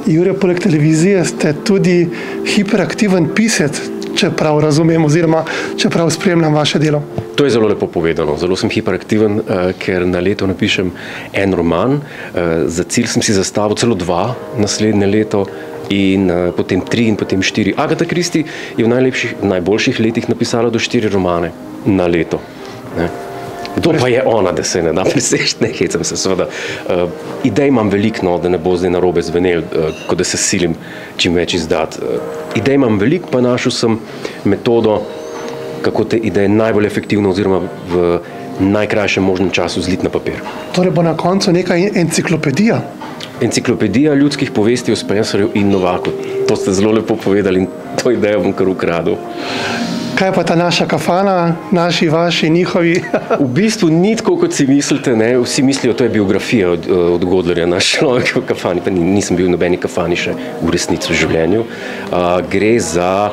Jure, poleg televizije ste tudi hiperaktiven pisec, če prav razumem oziroma če prav spremljam vaše delo. To je zelo lepo povedano. Zelo sem hiperaktiven, ker na leto napišem en roman. Za cilj sem si zastavil celo 2 naslednje leto in potem 3 in potem 4. Agatha Christie je v najboljših letih napisala do 4 romane na leto. Kdo pa je ona, da se ne da preseči, ne hecam se seveda. Idej imam veliko, da ne bo zdaj narobe zvenel, kot da se silim čim več izdati. Idej imam veliko, pa našel sem metodo, kako te ideje najbolj efektivno oziroma v najkrajšem možnem času zliti na papir. Torej bo na koncu neka enciklopedija? Enciklopedija ljudskih povesti o Spencerju in Novaku. To ste zelo lepo povedali in to idejo bom kar ukradel. Kaj pa ta naša kafana, naši, vaši, njihovi? V bistvu ni tako, kot si mislite, ne? Vsi mislijo, to je biografija od Godlerja, naš človek v kafani, pa nisem bil v nobeni kafani še v resnici v življenju. Gre za,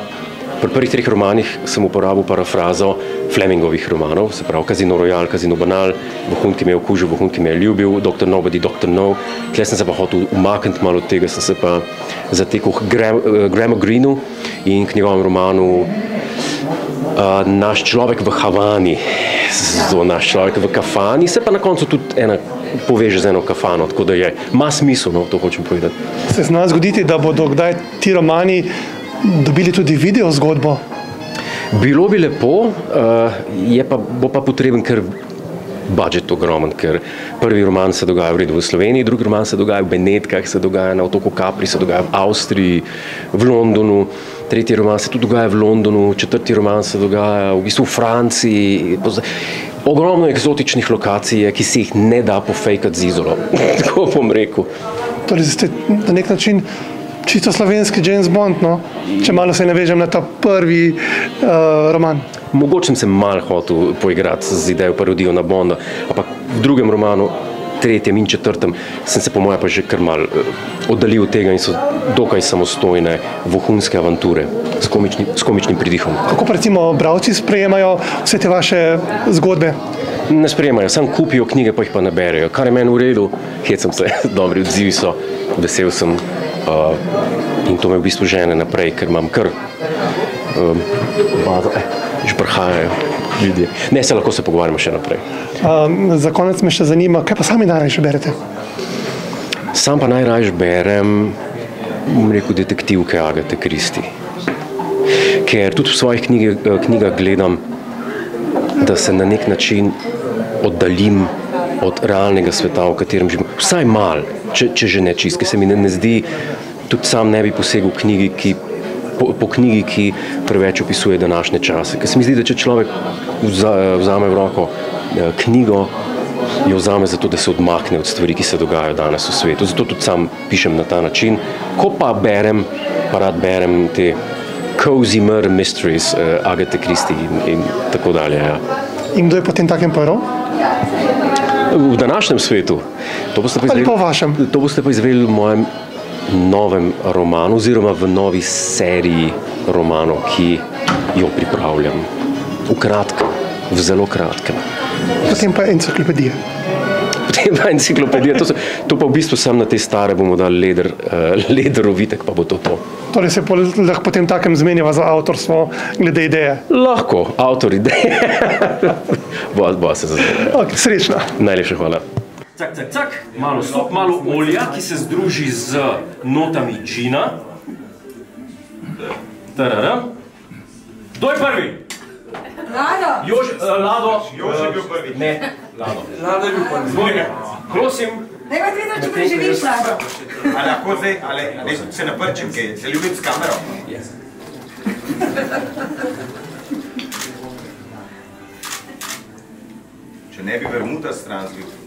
pri prvih 3 romanih sem uporabil parafrazo Flemingovih romanov, se pravi Casino Royale, Casino Banal, Vohun, ki me je okužil, Vohun, ki me je ljubil, Dr. Nobody, Dr. No. Tle sem se pa hotel umakniti malo od tega, sem se pa zatekel k Grahamu Greenu in k njegovem romanu Naš človek v Havani, naš človek v kafani, se pa na koncu tudi poveže z eno kafano, tako da ima smisel, to hočem povedati. Se zna zgoditi, da bodo kdaj ti romani dobili tudi video zgodbo? Bilo bi lepo, bo pa potreben kar budžet ogromen, ker prvi roman se dogaja v redu v Sloveniji, drugi roman se dogaja v Benetkah, se dogaja na otoku Capri, se dogaja v Avstriji, v Londonu, tretji roman se tudi dogaja v Londonu, četrti roman se dogaja v bistvu v Franciji. Ogromno eksotičnih lokacij je, ki se jih ne da pofejkati z Izolo, tako bom rekel. Torej ste na nek način čisto slovenski James Bond, no? Če malo se navežem na ta prvi roman. Mogoče sem se malo hotel poigrati z idejo parodijo na Bonda, ampak v drugem romanu, tretjem in četrtem, sem se po moje pa že kar malo oddaljil od tega in so dokaj samostojne vohunske avanture s komičnim pridihom. Kako pa recimo bralci sprejemajo vse te vaše zgodbe? Ne sprejemajo, samo kupijo knjige, pa jih pa ne berejo. Kar je meni v redu, hecam se, dobri odzivi so, vesel sem in to me v bistvu žene naprej, ker imam kar že prihajajo ljudje. Ne, lahko se pogovarjamo še naprej. Za konec me še zanima, kaj pa sami najrajše berete? Sam pa najrajše berem, bom rekel, detektivke Agathe Christie. Ker tudi v svojih knjigah gledam, da se na nek način oddaljim od realnega sveta, v katerem živim. Vsaj malo, če že ne čist, ker se mi ne zdi, tudi sam ne bi posegel po knjigi, ki preveč opisuje današnje čase. Ker se mi zdi, da če človek vzame v roko knjigo, jo vzame zato, da se odmakne od stvari, ki se dogajajo danes v svetu. Zato tudi sam pišem na ta način. Ko pa berem, pa rad berem te cozy murder mysteries Agathe Christie in tako dalje. Ja. In kdo je potem takem prvo? V današnjem svetu. Ali po vašem? To boste pa izvedeli v mojem novem romanu oziroma v novi seriji romanov, ki jo pripravljam. V kratkem, v zelo kratkem. Potem pa enciklopedija. Potem pa enciklopedija. To pa v bistvu sam na te stare bomo dali leder ovitek, pa bo to. Torej se lahko potem takem zmenjava za avtorstvo glede ideje? Lahko, avtor ideje. Bo se zazdaj. Ok, srečno. Najlepša hvala. Cak, malo olja, ki se združi z notami džina. Tararam. Kdo je prvi? Lado. Lado. Jože je bil prvi. Ne, Lado. Lado je bil prvi. Zvolite, prosim. Dajva vedeti, če preživiš, Lado. Ali lahko zdaj, ali se naprčim, kaj se ljubim s kamero? Yes. Če ne bi vermuta stran zljubil.